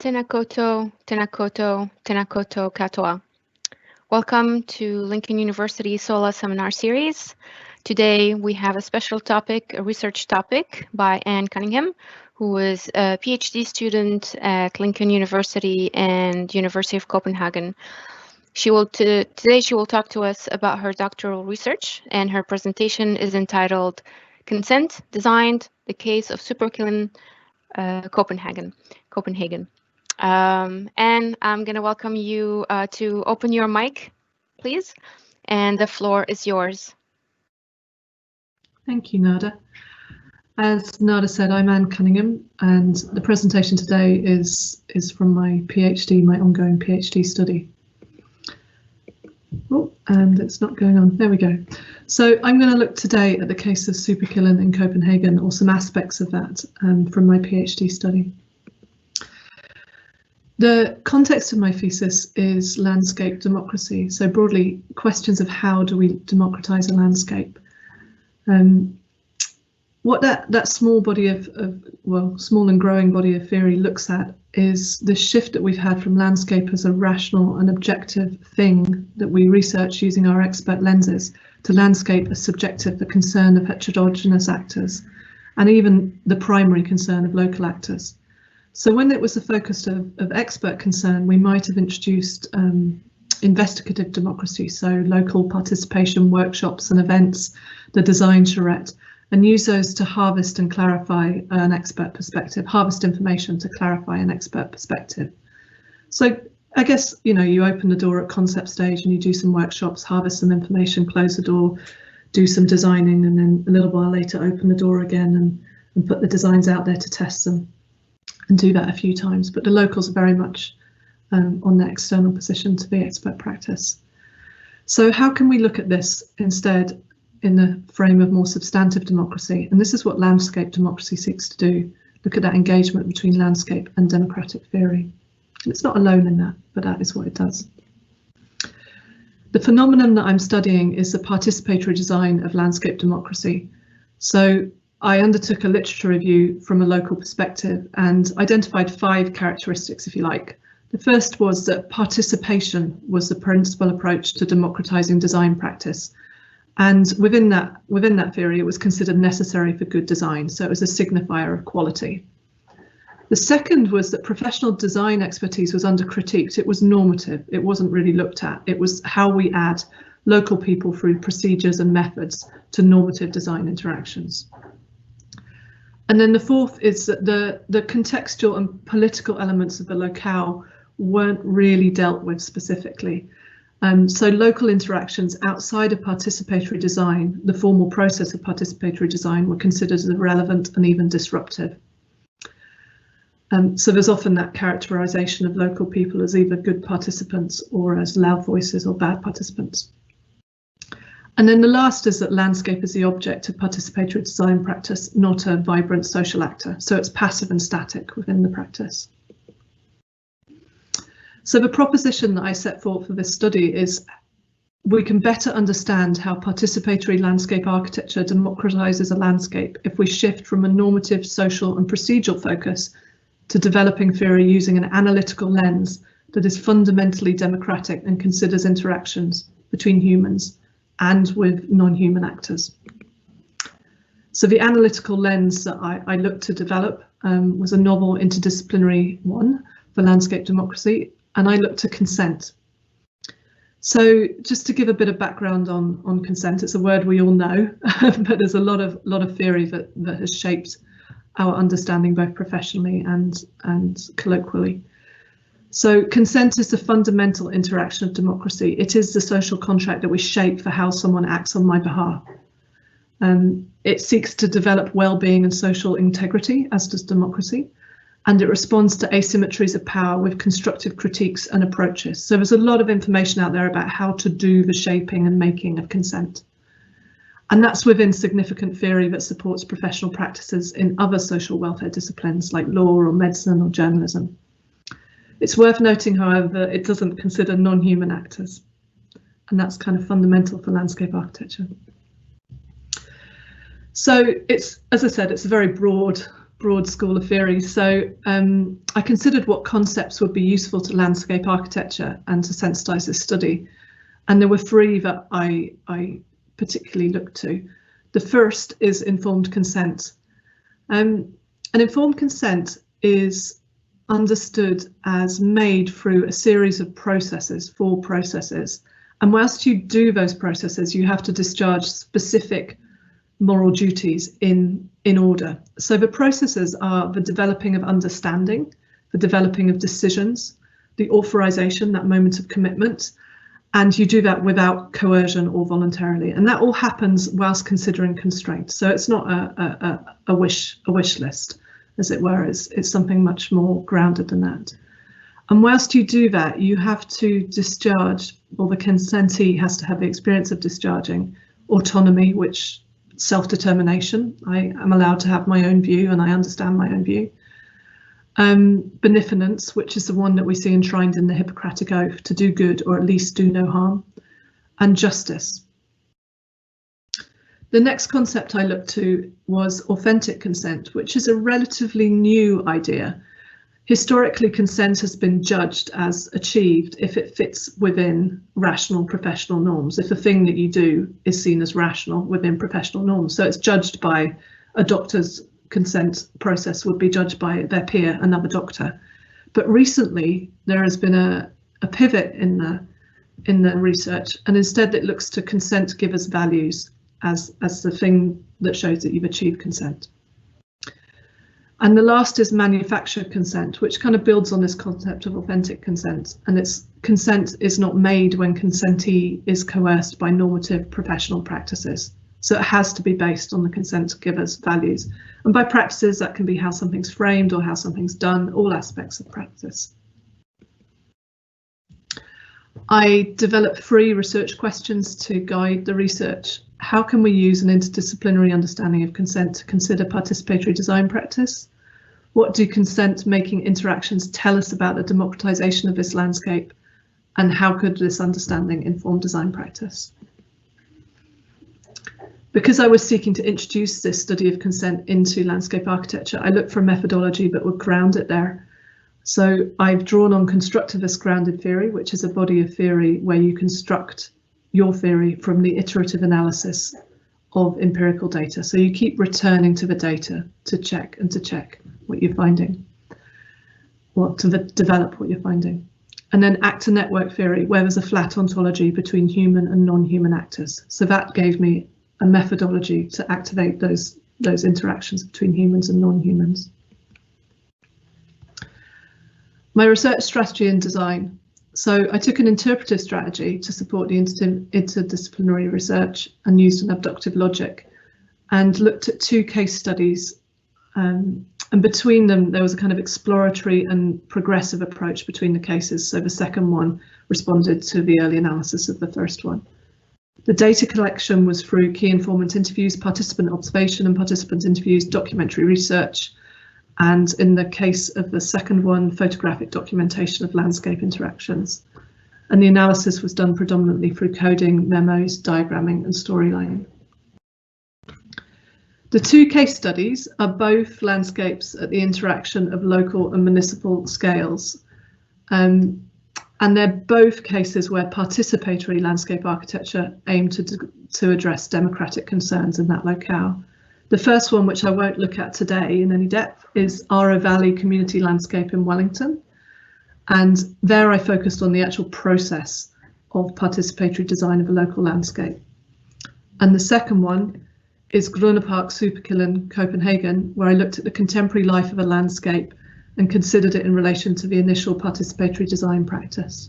Tēnā koutou, tēnā koutou, tēnā koutou katoa. Welcome to Lincoln University SOLA seminar series. Today we have a special topic, a research topic by Anne Cunningham, who is a PhD student at Lincoln University and University of Copenhagen. Today she will talk to us about her doctoral research, and her presentation is entitled Consent Designed, the Case of Superkilen Copenhagen. And I'm going to welcome you to open your mic, please, and the floor is yours. Thank you, Nada. As Nada said, I'm Anne Cunningham, and the presentation today is from my PhD, my ongoing PhD study. Oh, and it's not going on. There we go. So I'm going to look today at the case of Superkilen in Copenhagen, or some aspects of that from my PhD study. The context of my thesis is landscape democracy. So broadly, questions of how do we democratize a landscape? What that small body of small and growing body of theory looks at is the shift that we've had from landscape as a rational and objective thing that we research using our expert lenses to landscape as subjective, the concern of heterogenous actors, and even the primary concern of local actors. So when it was the focus of expert concern, we might have introduced investigative democracy, so local participation workshops and events, the design charrette, and use those to harvest and clarify an expert perspective, harvest information to clarify an expert perspective. So I guess, you open the door at concept stage and you do some workshops, harvest some information, close the door, do some designing, and then a little while later open the door again and put the designs out there to test them, and do that a few times. But the locals are very much on their external position to the expert practice. So how can we look at this instead in the frame of more substantive democracy? And this is what landscape democracy seeks to do, look at that engagement between landscape and democratic theory. And it's not alone in that, but that is what it does. The phenomenon that I'm studying is the participatory design of landscape democracy. So I undertook a literature review from a local perspective and identified 5 characteristics, if you like. The first was that participation was the principal approach to democratizing design practice. And within that theory, it was considered necessary for good design. So it was a signifier of quality. The second was that professional design expertise was under critiqued. It was normative. It wasn't really looked at. It was how we add local people through procedures and methods to normative design interactions. And then the fourth is that the contextual and political elements of the locale weren't really dealt with specifically. So local interactions outside of participatory design, the formal process of participatory design, were considered as irrelevant and even disruptive. So there's often that characterization of local people as either good participants or as loud voices or bad participants. And then the last is that landscape is the object of participatory design practice, not a vibrant social actor. So it's passive and static within the practice. So the proposition that I set forth for this study is we can better understand how participatory landscape architecture democratizes a landscape if we shift from a normative, social and procedural focus to developing theory using an analytical lens that is fundamentally democratic and considers interactions between humans and with non-human actors. So the analytical lens that I looked to develop was a novel interdisciplinary one for landscape democracy, and I looked to consent. So just to give a bit of background on consent, it's a word we all know, but there's a lot of theory that has shaped our understanding both professionally and colloquially. So consent is the fundamental interaction of democracy. It is the social contract that we shape for how someone acts on my behalf. It seeks to develop well-being and social integrity, as does democracy, and it responds to asymmetries of power with constructive critiques and approaches. So there's a lot of information out there about how to do the shaping and making of consent. And that's within significant theory that supports professional practices in other social welfare disciplines like law or medicine or journalism. It's worth noting, however, it doesn't consider non-human actors, and that's kind of fundamental for landscape architecture. So it's, as I said, it's a very broad broad school of theory. So I considered what concepts would be useful to landscape architecture and to sensitize this study. And there were three that I particularly looked to. The first is informed consent. And informed consent is understood as made through a series of processes, 4 processes. And whilst you do those processes, you have to discharge specific moral duties in order. So the processes are the developing of understanding, the developing of decisions, the authorization, that moment of commitment, and you do that without coercion or voluntarily. And that all happens whilst considering constraints. So it's not a wish list, as it were. It's something much more grounded than that. And whilst you do that, you have to discharge, or the consentee has to have the experience of discharging autonomy, which self-determination. I am allowed to have my own view and I understand my own view. Beneficence, which is the one that we see enshrined in the Hippocratic Oath, to do good or at least do no harm, and justice. The next concept I looked to was authentic consent, which is a relatively new idea. Historically, consent has been judged as achieved if it fits within rational professional norms, if the thing that you do is seen as rational within professional norms. So it's judged by a doctor's consent process would be judged by their peer, another doctor. But recently there has been a pivot in the research, and instead it looks to consent givers' values as the thing that shows that you've achieved consent. And the last is manufactured consent, which kind of builds on this concept of authentic consent. And it's consent is not made when consentee is coerced by normative professional practices. So it has to be based on the consent giver's values. And by practices, that can be how something's framed or how something's done, all aspects of practice. I developed 3 research questions to guide the research. How can we use an interdisciplinary understanding of consent to consider participatory design practice? What do consent-making interactions tell us about the democratization of this landscape? And how could this understanding inform design practice? Because I was seeking to introduce this study of consent into landscape architecture, I looked for a methodology that would ground it there. So I've drawn on constructivist grounded theory, which is a body of theory where you construct your theory from the iterative analysis of empirical data. So you keep returning to the data to check what you're finding, or to develop what you're finding. And then actor network theory, where there's a flat ontology between human and non-human actors. So that gave me a methodology to activate those interactions between humans and non-humans. My research strategy and design. So I took an interpretive strategy to support the interdisciplinary research and used an abductive logic and looked at 2 case studies. And between them, there was a kind of exploratory and progressive approach between the cases. So the second one responded to the early analysis of the first one. The data collection was through key informant interviews, participant observation and participant interviews, documentary research, and in the case of the second one, photographic documentation of landscape interactions. And the analysis was done predominantly through coding, memos, diagramming and storylining. The 2 case studies are both landscapes at the interaction of local and municipal scales. And they're both cases where participatory landscape architecture aimed to address democratic concerns in that locale. The first one, which I won't look at today in any depth, is Aro Valley Community Landscape in Wellington. And there I focused on the actual process of participatory design of a local landscape. And the second one is Mjølnerparken, Superkilen, Copenhagen, where I looked at the contemporary life of a landscape and considered it in relation to the initial participatory design practice.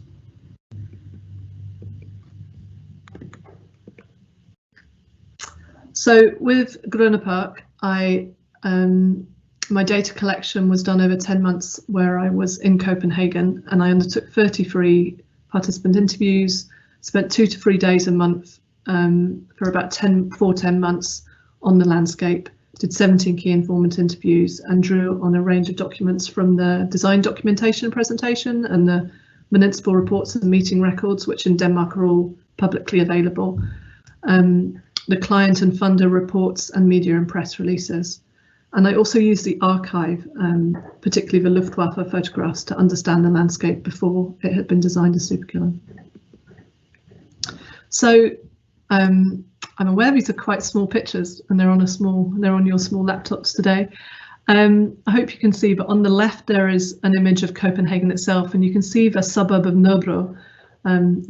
So with Mjølnerparken, my data collection was done over 10 months where I was in Copenhagen, and I undertook 33 participant interviews, spent 2 to 3 days a month for about 10 months on the landscape, did 17 key informant interviews and drew on a range of documents from the design documentation and presentation and the municipal reports and meeting records, which in Denmark are all publicly available, the client and funder reports and media and press releases. And I also used the archive, particularly the Luftwaffe photographs, to understand the landscape before it had been designed as Superkilen. So I'm aware these are quite small pictures, and they're on your small laptops today. I hope you can see, but on the left there is an image of Copenhagen itself, and you can see the suburb of Nørrebro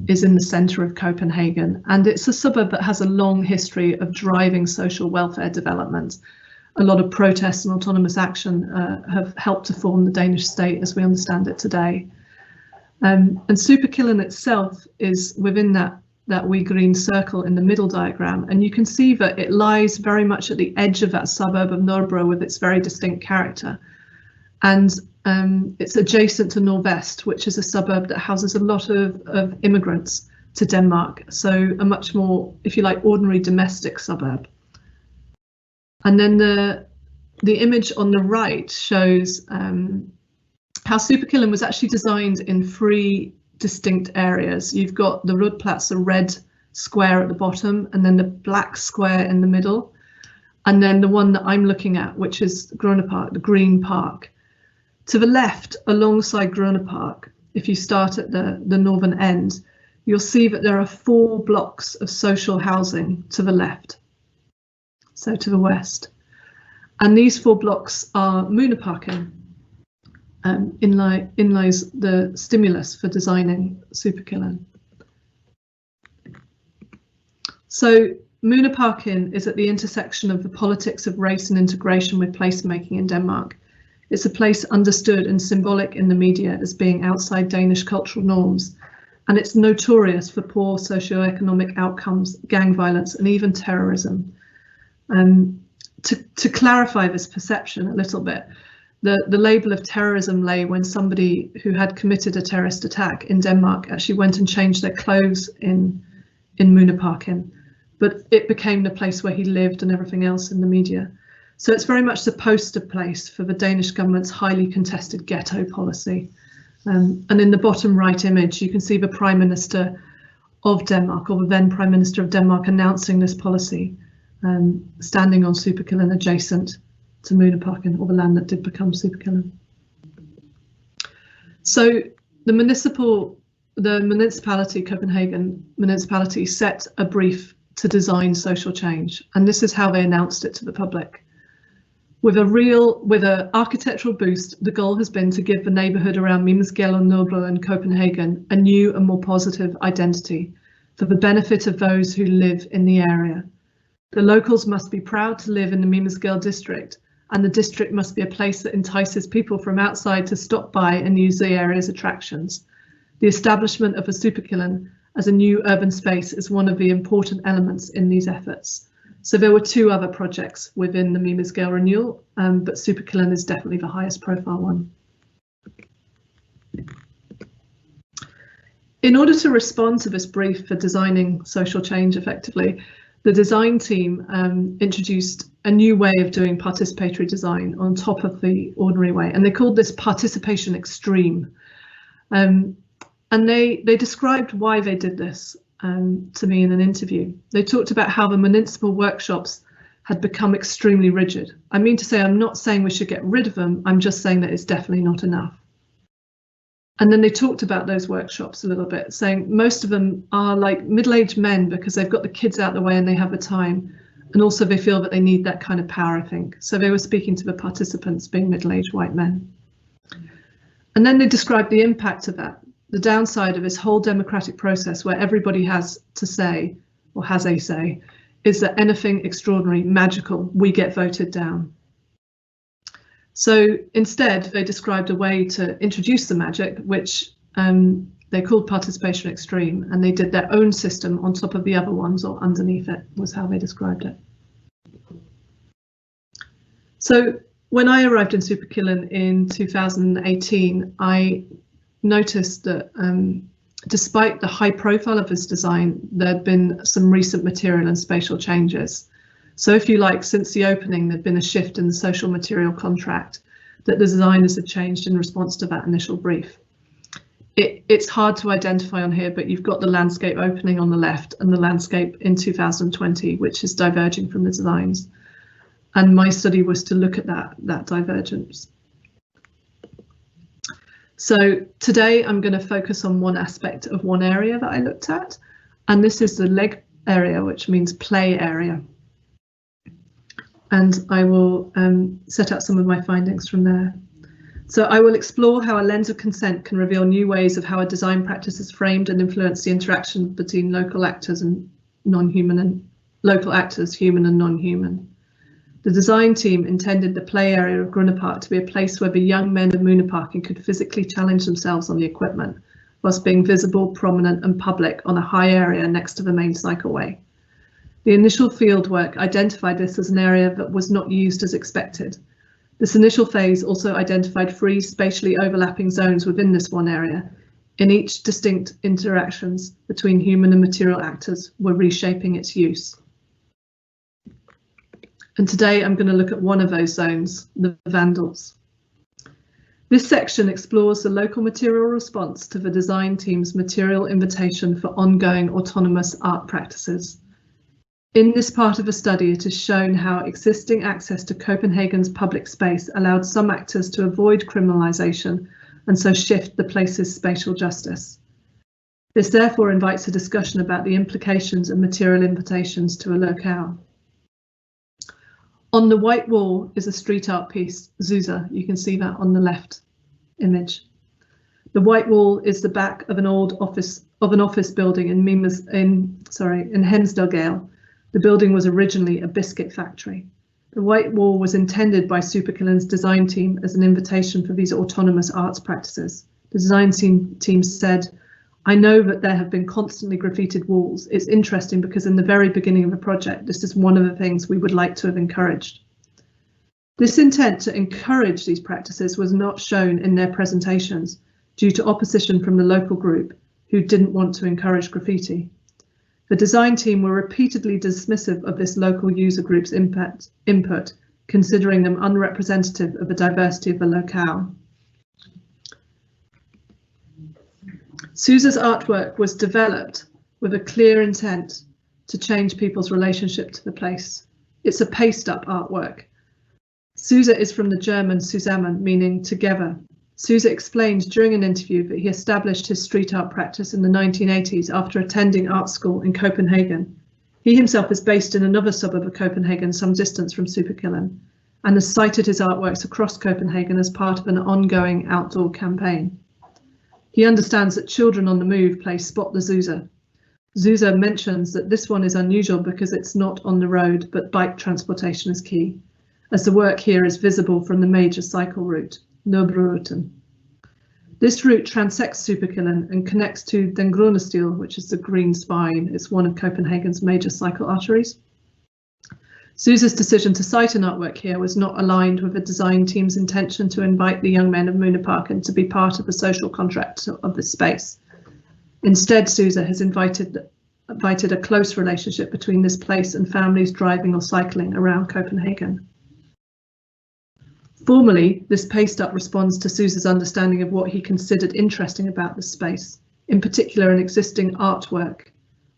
is in the centre of Copenhagen, and it's a suburb that has a long history of driving social welfare development. A lot of protests and autonomous action have helped to form the Danish state as we understand it today. And Superkilen itself is within that wee green circle in the middle diagram, and you can see that it lies very much at the edge of that suburb of Nørrebro with its very distinct character. And it's adjacent to Nordvest, which is a suburb that houses a lot of immigrants to Denmark, so a much more, if you like, ordinary domestic suburb. And then the image on the right shows how Superkilen was actually designed in 3 distinct areas. You've got the Rødplads, a red square at the bottom, and then the black square in the middle, and then the one that I'm looking at, which is Mjølnerparken, the green park. To the left, alongside Mjølnerparken, if you start at the northern end, you'll see that there are 4 blocks of social housing to the left, so to the west. And these 4 blocks are Mjølnerparken. Inlies the stimulus for designing Superkilen. So Mjølnerparken is at the intersection of the politics of race and integration with placemaking in Denmark. It's a place understood and symbolic in the media as being outside Danish cultural norms, and it's notorious for poor socioeconomic outcomes, gang violence, and even terrorism. To clarify this perception a little bit, the label of terrorism lay when somebody who had committed a terrorist attack in Denmark actually went and changed their clothes in Mjølnerparken, but it became the place where he lived and everything else in the media. So it's very much the poster place for the Danish government's highly contested ghetto policy. And in the bottom right image, you can see the Prime Minister of Denmark, or the then Prime Minister of Denmark, announcing this policy, standing on Superkilen adjacent to Mjølnerparken, or the land that did become Superkilen. So the municipality, Copenhagen municipality, set a brief to design social change, and this is how they announced it to the public. With an architectural boost, the goal has been to give the neighbourhood around Mjølnerparken and Nørrebro and Copenhagen a new and more positive identity for the benefit of those who live in the area. The locals must be proud to live in the Mjølnerparken district, and the district must be a place that entices people from outside to stop by and use the area's attractions. The establishment of a Superkilen as a new urban space is one of the important elements in these efforts. So there were 2 other projects within the Mjølnerparken renewal, but Superkilen is definitely the highest profile one. In order to respond to this brief for designing social change effectively, the design team introduced a new way of doing participatory design on top of the ordinary way, and they called this participation extreme. And they described why they did this to me in an interview. They talked about how the municipal workshops had become extremely rigid. I mean to say, I'm not saying we should get rid of them, I'm just saying that it's definitely not enough. And then they talked about those workshops a little bit, saying most of them are like middle-aged men because they've got the kids out the way and they have the time. And also they feel that they need that kind of power, I think. So they were speaking to the participants being middle-aged white men. And then they described the impact of that, the downside of this whole democratic process where everybody has to say, or has a say, is that anything extraordinary, magical, we get voted down. So instead, they described a way to introduce the magic, which they called participation extreme, and they did their own system on top of the other ones, or underneath it, was how they described it. So when I arrived in Superkilen in 2018, I noticed that despite the high profile of this design, there had been some recent material and spatial changes. So if you like, since the opening, there'd been a shift in the social material contract that the designers had changed in response to that initial brief. It's hard to identify on here, but you've got the landscape opening on the left and the landscape in 2020, which is diverging from the designs. And my study was to look at that divergence. So today I'm going to focus on one aspect of one area that I looked at, and this is the leg area, which means play area. And I will set out some of my findings from there. So I will explore how a lens of consent can reveal new ways of how a design practice is framed and influence the interaction between local actors and non-human, and local actors, human and non-human. The design team intended the play area of Mjølnerparken to be a place where the young men of Mjølnerparken could physically challenge themselves on the equipment, whilst being visible, prominent and public on a high area next to the main cycleway. The initial fieldwork identified this as an area that was not used as expected. This initial phase also identified 3 spatially overlapping zones within this one area. In each, distinct interactions between human and material actors were reshaping its use. And today I'm going to look at one of those zones, the Vandals. This section explores the local material response to the design team's material invitation for ongoing autonomous art practices. In this part of the study, it is shown how existing access to Copenhagen's public space allowed some actors to avoid criminalisation and so shift the place's spatial justice. This therefore invites a discussion about the implications of material invitations to a locale. On the white wall is a street art piece, Souza. You can see that on the left image. The white wall is the back of an old office building in Hemsedal. The building was originally a biscuit factory. The white wall was intended by Superkilen's design team as an invitation for these autonomous arts practices. The design team said, "I know that there have been constantly graffitied walls. It's interesting because in the very beginning of the project, this is one of the things we would like to have encouraged." This intent to encourage these practices was not shown in their presentations due to opposition from the local group who didn't want to encourage graffiti. The design team were repeatedly dismissive of this local user group's input, considering them unrepresentative of the diversity of the locale. Souza's artwork was developed with a clear intent to change people's relationship to the place. It's a paced-up artwork. Souza is from the German zusammen, meaning together. Souza explained during an interview that he established his street art practice in the 1980s after attending art school in Copenhagen. He himself is based in another suburb of Copenhagen, some distance from Superkilen, and has cited his artworks across Copenhagen as part of an ongoing outdoor campaign. He understands that children on the move play Spot the Souza. Souza mentions that this one is unusual because it's not on the road, but bike transportation is key, as the work here is visible from the major cycle route, Nørrebroruten. This route transects Superkilen and connects to Den Grønne Stil, which is the green spine. It's one of Copenhagen's major cycle arteries. Souza's decision to cite an artwork here was not aligned with the design team's intention to invite the young men of Mjølnerparken to be part of the social contract of the space. Instead, Souza has invited a close relationship between this place and families driving or cycling around Copenhagen. Formally, this paste-up responds to Souza's understanding of what he considered interesting about the space, in particular an existing artwork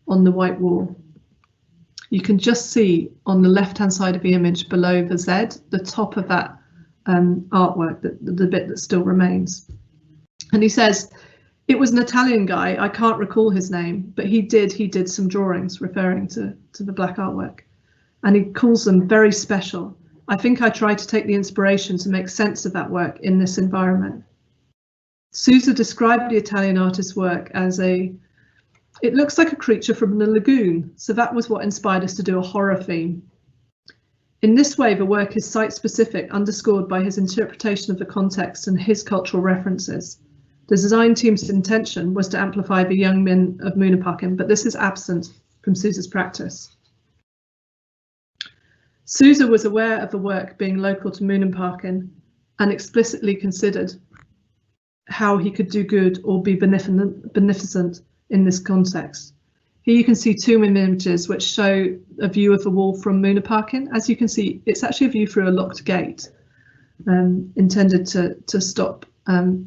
on the white wall. You can just see on the left-hand side of the image below the Z, the top of that artwork, the bit that still remains. And he says, "It was an Italian guy, I can't recall his name, but he did some drawings," referring to the black artwork. And he calls them very special. "I think I tried to take the inspiration to make sense of that work in this environment." Souza described the Italian artist's work as it looks like a creature from the lagoon, so that was what inspired us to do a horror theme. In this way, the work is site-specific, underscored by his interpretation of the context and his cultural references. The design team's intention was to amplify the young men of Mjølnerparken, but this is absent from Souza's practice. Souza was aware of the work being local to Mjølnerparken and explicitly considered how he could do good or be beneficent in this context. Here you can see two images which show a view of the wall from Mjølnerparken. As you can see, it's actually a view through a locked gate, intended to stop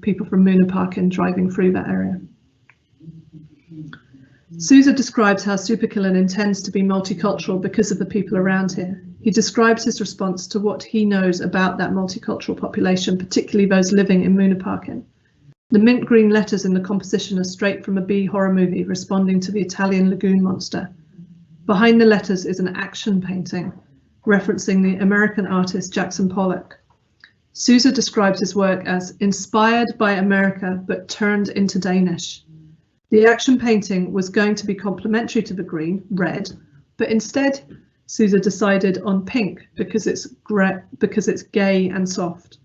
people from Mjølnerparken driving through that area. Souza describes how Superkilen intends to be multicultural because of the people around here. He describes his response to what he knows about that multicultural population, particularly those living in Mjølnerparken. The mint green letters in the composition are straight from a B horror movie responding to the Italian lagoon monster. Behind the letters is an action painting referencing the American artist Jackson Pollock. Souza describes his work as inspired by America but turned into Danish. The action painting was going to be complementary to the green, red, but instead Souza decided on pink because it's gay and soft.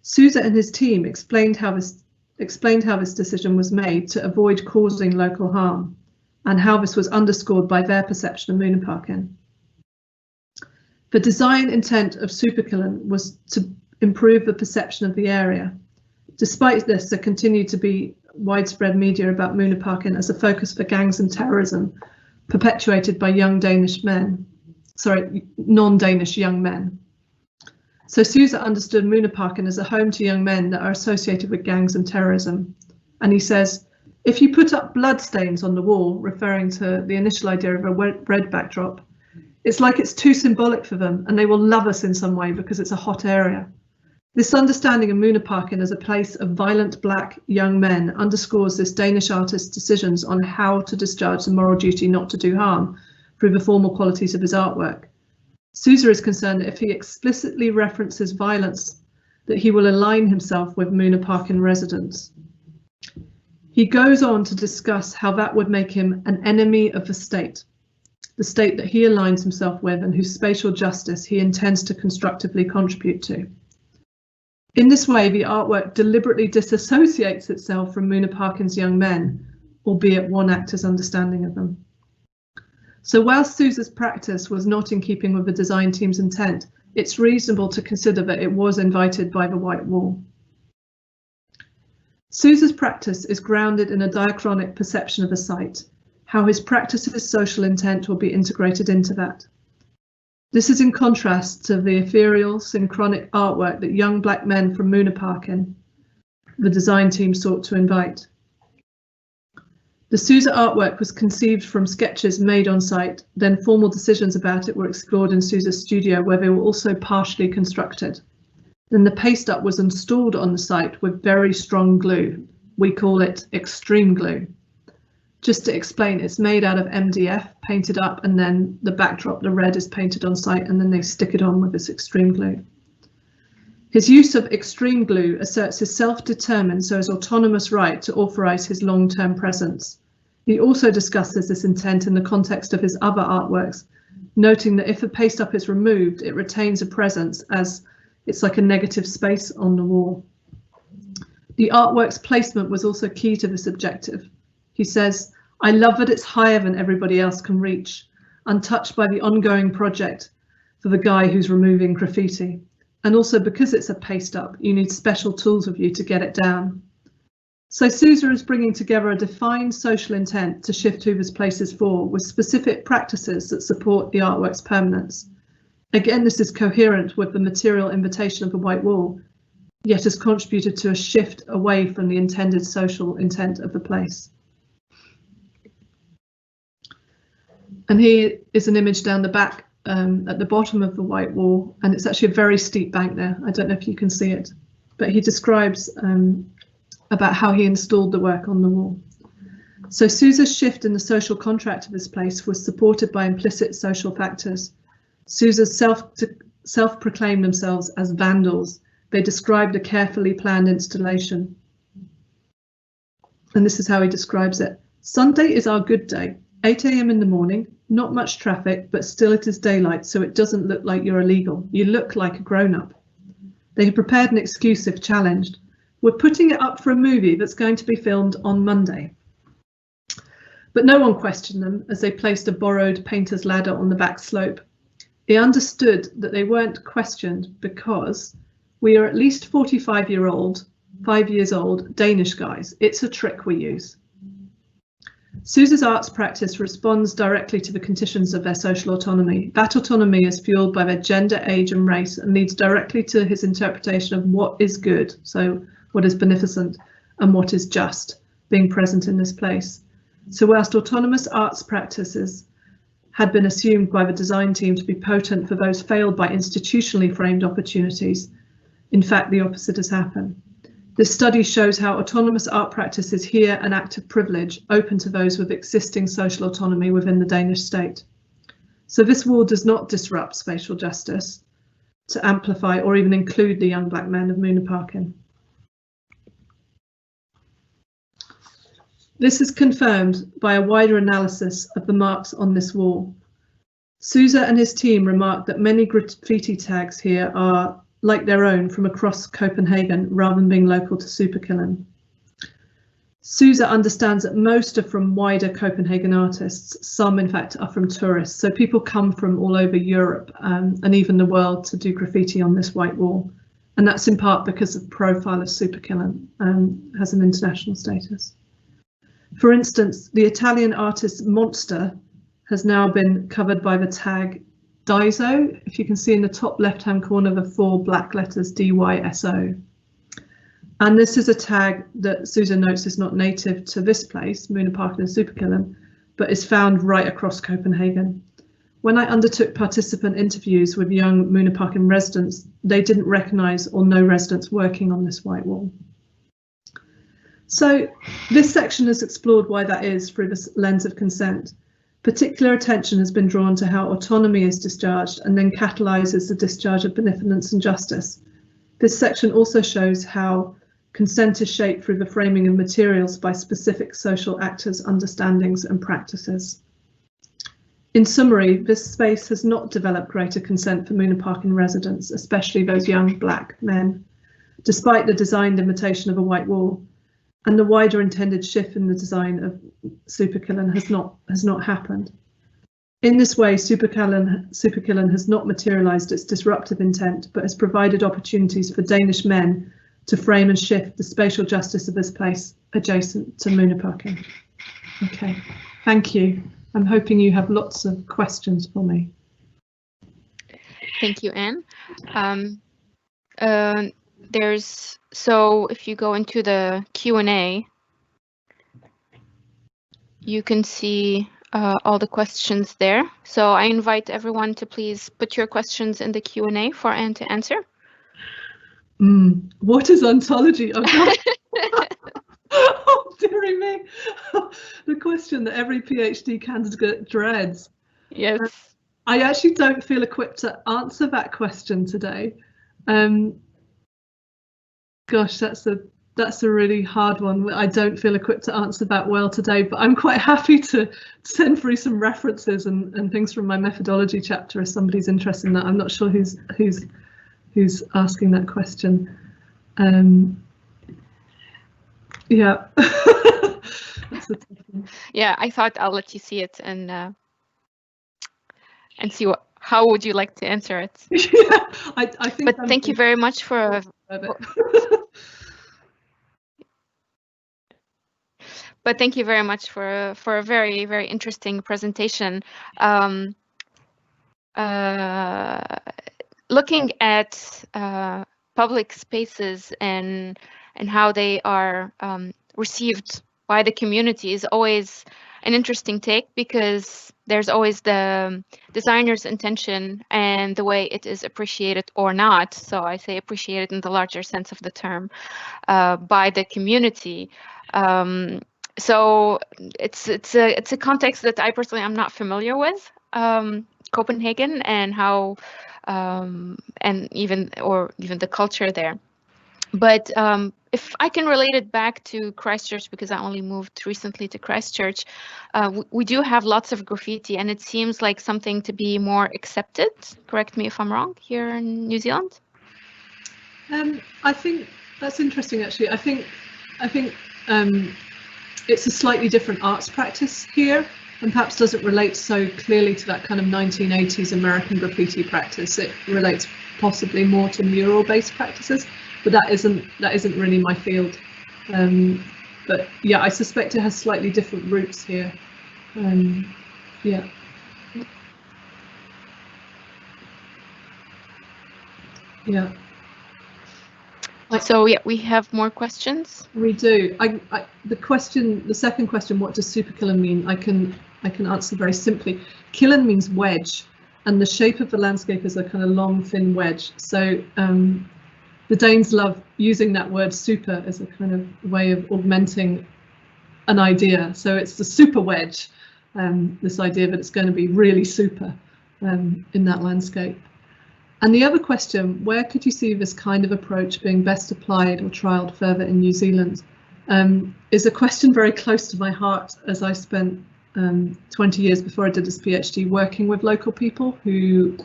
Souza and his team explained how this decision was made to avoid causing local harm, and how this was underscored by their perception of Mjølnerparken. The design intent of Superkilen was to improve the perception of the area. Despite this, there continued to be widespread media about Mjølnerparken as a focus for gangs and terrorism, perpetuated by non-Danish young men. So Souza understood Mjølnerparken as a home to young men that are associated with gangs and terrorism. And he says, if you put up bloodstains on the wall, referring to the initial idea of a red backdrop, it's like it's too symbolic for them and they will love us in some way because it's a hot area. This understanding of Mjølnerparken as a place of violent black young men underscores this Danish artist's decisions on how to discharge the moral duty not to do harm through the formal qualities of his artwork. Souza is concerned that if he explicitly references violence, that he will align himself with Mjølnerparken residents. He goes on to discuss how that would make him an enemy of the state that he aligns himself with and whose spatial justice he intends to constructively contribute to. In this way, the artwork deliberately disassociates itself from Mjølnerparken's young men, albeit one actor's understanding of them. So whilst Souza's practice was not in keeping with the design team's intent, it's reasonable to consider that it was invited by the white wall. Souza's practice is grounded in a diachronic perception of a site, how his practice's social intent will be integrated into that. This is in contrast to the ethereal, synchronic artwork that young black men from Mjølnerparken, the design team, sought to invite. The Souza artwork was conceived from sketches made on site, then formal decisions about it were explored in Souza's studio, where they were also partially constructed. Then the paste up was installed on the site with very strong glue. We call it extreme glue. Just to explain, it's made out of MDF, painted up, and then the backdrop, the red, is painted on site, and then they stick it on with this extreme glue. His use of extreme glue asserts his self-determined, so his autonomous right to authorize his long-term presence. He also discusses this intent in the context of his other artworks, noting that if a paste up is removed, it retains a presence as it's like a negative space on the wall. The artwork's placement was also key to this objective. He says, I love that it's higher than everybody else can reach, untouched by the ongoing project for the guy who's removing graffiti. And also because it's a paste up, you need special tools with you to get it down. So Souza is bringing together a defined social intent to shift who this place is for, with specific practices that support the artwork's permanence. Again, this is coherent with the material invitation of the white wall, yet has contributed to a shift away from the intended social intent of the place. And here is an image down the back at the bottom of the white wall, and it's actually a very steep bank there. I don't know if you can see it, but he describes about how he installed the work on the wall. So Souza's shift in the social contract of this place was supported by implicit social factors. Souza's self-proclaimed themselves as Vandals. They described a carefully planned installation. And this is how he describes it. Sunday is our good day. 8 AM in the morning, not much traffic, but still it is daylight, so it doesn't look like you're illegal. You look like a grown-up. They have prepared an excuse if challenged. We're putting it up for a movie that's going to be filmed on Monday. But no one questioned them as they placed a borrowed painter's ladder on the back slope. They understood that they weren't questioned because we are at least 5 years old Danish guys. It's a trick we use. Souza's arts practice responds directly to the conditions of their social autonomy. That autonomy is fueled by their gender, age and race and leads directly to his interpretation of what is good, so what is beneficent, and what is just, being present in this place. So whilst autonomous arts practices had been assumed by the design team to be potent for those failed by institutionally framed opportunities. In fact, the opposite has happened. This study shows how autonomous art practice is here an act of privilege open to those with existing social autonomy within the Danish state. So this wall does not disrupt spatial justice to amplify or even include the young black men of Mjølnerparken. This is confirmed by a wider analysis of the marks on this wall. Souza and his team remarked that many graffiti tags here are like their own from across Copenhagen rather than being local to Superkilen. Souza understands that most are from wider Copenhagen artists. Some, in fact, are from tourists. So people come from all over Europe and even the world to do graffiti on this white wall. And that's in part because the profile of Superkilen has an international status. For instance, the Italian artist Monster has now been covered by the tag DYSO. If you can see in the top left-hand corner, the 4 black letters DYSO. And this is a tag that Souza notes is not native to this place, Mjølnerparken and Superkilen, but is found right across Copenhagen. When I undertook participant interviews with young Mjølnerparken residents, they didn't recognise or know residents working on this white wall. So this section has explored why that is through the lens of consent. Particular attention has been drawn to how autonomy is discharged and then catalyses the discharge of benevolence and justice. This section also shows how consent is shaped through the framing of materials by specific social actors' understandings and practices. In summary, this space has not developed greater consent for Mjølnerparken residents, especially those young black men, despite the designed imitation of a white wall. And the wider intended shift in the design of Superkilen has not happened. In this way, Superkilen has not materialised its disruptive intent, but has provided opportunities for Danish men to frame and shift the spatial justice of this place adjacent to Mjølnerparken. Okay, thank you. I'm hoping you have lots of questions for me. Thank you, Anne. So if you go into the Q&A, you can see all the questions there. So I invite everyone to please put your questions in the Q&A for Anne to answer. What is ontology? Oh, dearie me. The question that every PhD candidate dreads. Yes. I actually don't feel equipped to answer that question today. Gosh, that's a really hard one. I don't feel equipped to answer that well today, but I'm quite happy to send through some references and things from my methodology chapter if somebody's interested in that. I'm not sure who's asking that question. Yeah. That's a tough one. Yeah, I thought I'll let you see it and see how would you like to answer it. Yeah, I think. But thank you very much for. But thank you very much for a very, very interesting presentation. Looking at public spaces and how they are received by the community is always an interesting take, because there's always the designer's intention and the way it is appreciated or not. So I say appreciated in the larger sense of the term by the community. So it's a context that I personally am not familiar with, Copenhagen, and how and even the culture there. But if I can relate it back to Christchurch, because I only moved recently to Christchurch, we do have lots of graffiti, and it seems like something to be more accepted. Correct me if I'm wrong, here in New Zealand. I think that's interesting, actually. I think it's a slightly different arts practice here, and perhaps doesn't relate so clearly to that kind of 1980s American graffiti practice. It relates possibly more to mural-based practices, but that isn't really my field. But yeah, I suspect it has slightly different roots here. Yeah. Yeah. So yeah, we have more questions. We do. The second question, what does Superkilen mean? I can answer very simply. Kilen means wedge, and the shape of the landscape is a kind of long, thin wedge. So the Danes love using that word super as a kind of way of augmenting an idea. So it's the super wedge, this idea that it's going to be really super in that landscape. And the other question, where could you see this kind of approach being best applied or trialled further in New Zealand, is a question very close to my heart, as I spent 20 years before I did this PhD working with local people who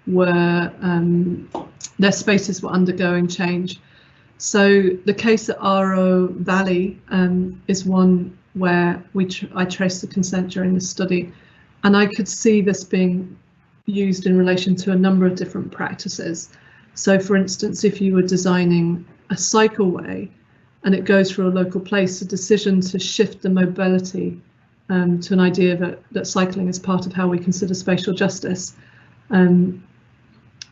were, their spaces were undergoing change. So the case at Aro Valley is one where I traced the consent during the study, and I could see this being used in relation to a number of different practices. So for instance, if you were designing a cycleway and it goes through a local place, the decision to shift the mobility to an idea that cycling is part of how we consider spatial justice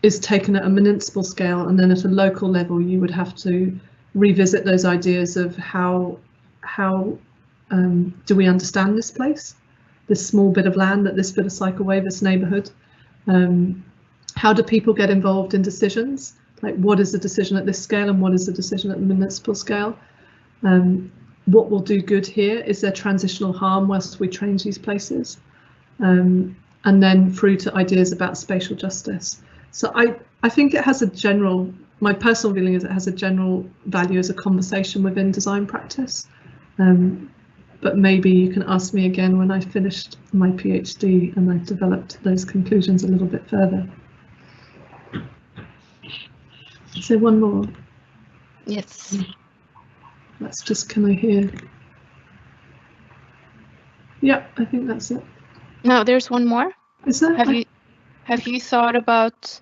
is taken at a municipal scale, and then at a local level you would have to revisit those ideas of how do we understand this place, this small bit of land, this bit of cycleway, this neighbourhood. How do people get involved in decisions? Like, what is the decision at this scale and what is the decision at the municipal scale? What will do good here? Is there transitional harm whilst we change these places? And then through to ideas about spatial justice. So I think it has a general, my personal feeling is it has a general value as a conversation within design practice. But maybe you can ask me again when I finished my PhD and I've developed those conclusions a little bit further. So one more. Yes. That's just, can I hear? Yeah, I think that's it. No, there's one more. Is there? Have you thought about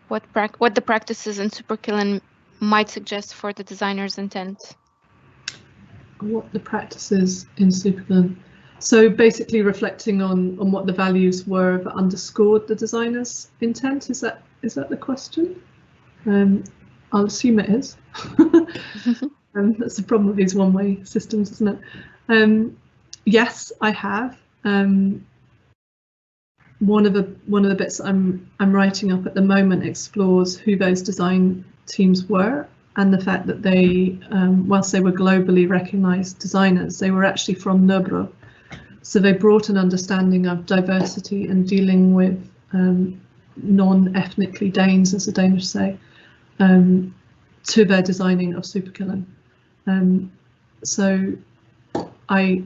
what the practices in Superkilen might suggest for the designer's intent? What the practices in Superkilen. So basically reflecting on what the values were that underscored the designer's intent. Is that the question? I'll assume it is. That's the problem with these one-way systems, isn't it? Yes, I have. One of the bits I'm writing up at the moment explores who those design teams were, and the fact that they, whilst they were globally recognised designers, they were actually from Nobro. So they brought an understanding of diversity and dealing with non-ethnically Danes, as the Danish say, to their designing of Superkilen. So I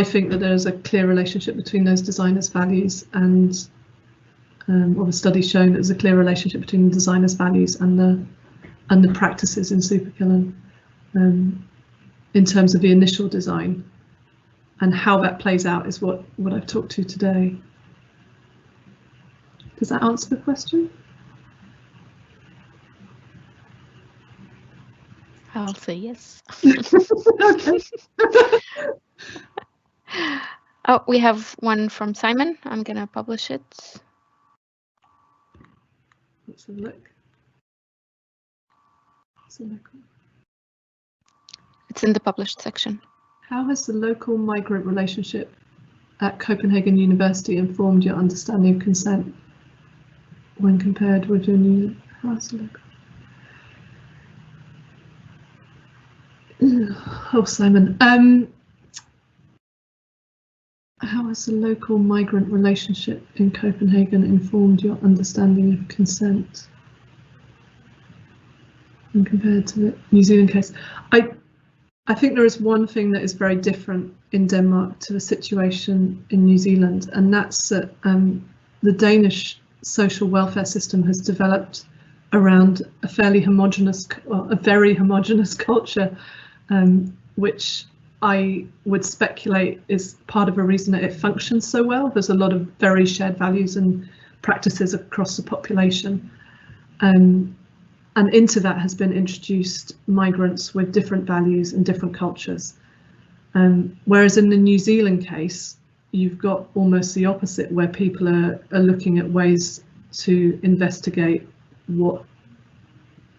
think that there is a clear relationship between those designers' values and, or the study's shown that there's a clear relationship between the designers' values and the practices in Superkilen in terms of the initial design, and how that plays out is what I've talked to today. Does that answer the question? I'll say yes. Okay. Oh, we have one from Simon. I'm gonna publish it. Let's have a look. It's in the published section. How has the local migrant relationship at Copenhagen University informed your understanding of consent when compared with your new house? Oh, Simon. How has the local migrant relationship in Copenhagen informed your understanding of consent when compared to the New Zealand case? I think there is one thing that is very different in Denmark to the situation in New Zealand, and that's that the Danish social welfare system has developed around a fairly homogenous, well, a very homogenous culture, which I would speculate is part of a reason that it functions so well. There's a lot of very shared values and practices across the population. And into that has been introduced migrants with different values and different cultures. Whereas in the New Zealand case, you've got almost the opposite, where people are looking at ways to investigate what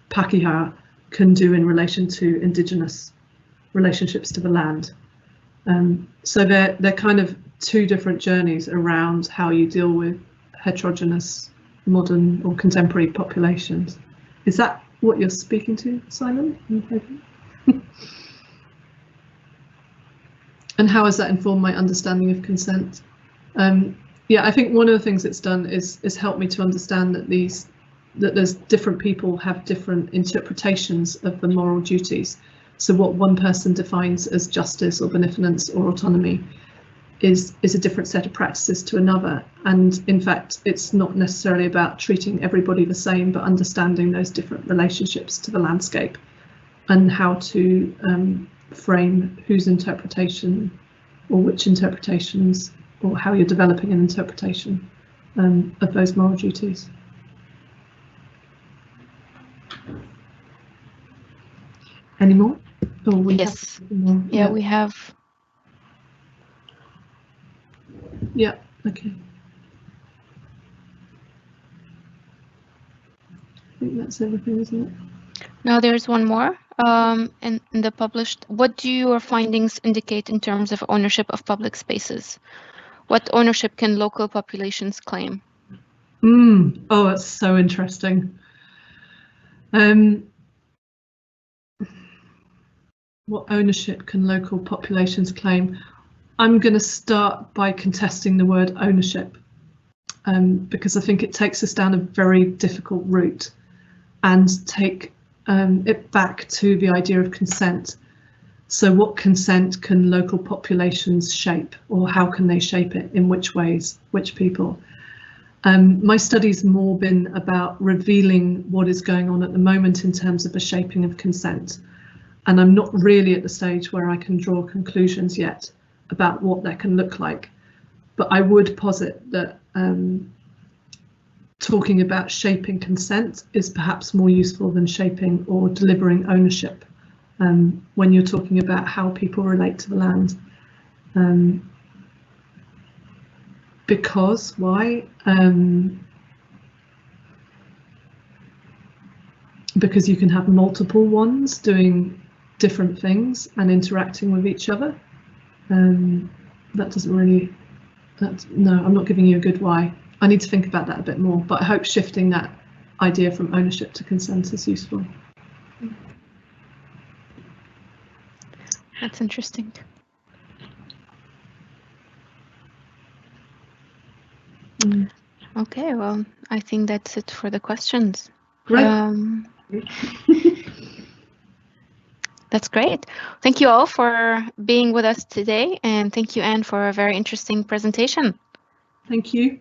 Pakeha can do in relation to indigenous relationships to the land. So they're kind of two different journeys around how you deal with heterogeneous modern or contemporary populations. Is that what you're speaking to, Simon? And how has that informed my understanding of consent? Yeah, I think one of the things it's done is help me to understand that there's different people have different interpretations of the moral duties. So what one person defines as justice or benevolence or autonomy is a different set of practices to another. And in fact, it's not necessarily about treating everybody the same, but understanding those different relationships to the landscape and how to frame whose interpretation or which interpretations, or how you're developing an interpretation of those moral duties. Any more? Oh, we Yes. have more. Yeah, we have. Yeah, okay. I think that's everything, isn't it? Now there's one more in the published. What do your findings indicate in terms of ownership of public spaces? What ownership can local populations claim? Oh, that's so interesting. What ownership can local populations claim? I'm going to start by contesting the word ownership because I think it takes us down a very difficult route and take it back to the idea of consent. So what consent can local populations shape, or how can they shape it? In which ways? Which people? My study's more been about revealing what is going on at the moment in terms of the shaping of consent. And I'm not really at the stage where I can draw conclusions yet about what that can look like. But I would posit that talking about shaping consent is perhaps more useful than shaping or delivering ownership when you're talking about how people relate to the land. Because why? Because you can have multiple ones doing different things and interacting with each other. That doesn't really, no, I'm not giving you a good why. I need to think about that a bit more, but I hope shifting that idea from ownership to consent is useful. That's interesting. Okay, well, I think that's it for the questions. Great. That's great. Thank you all for being with us today, and thank you, Anne, for a very interesting presentation. Thank you.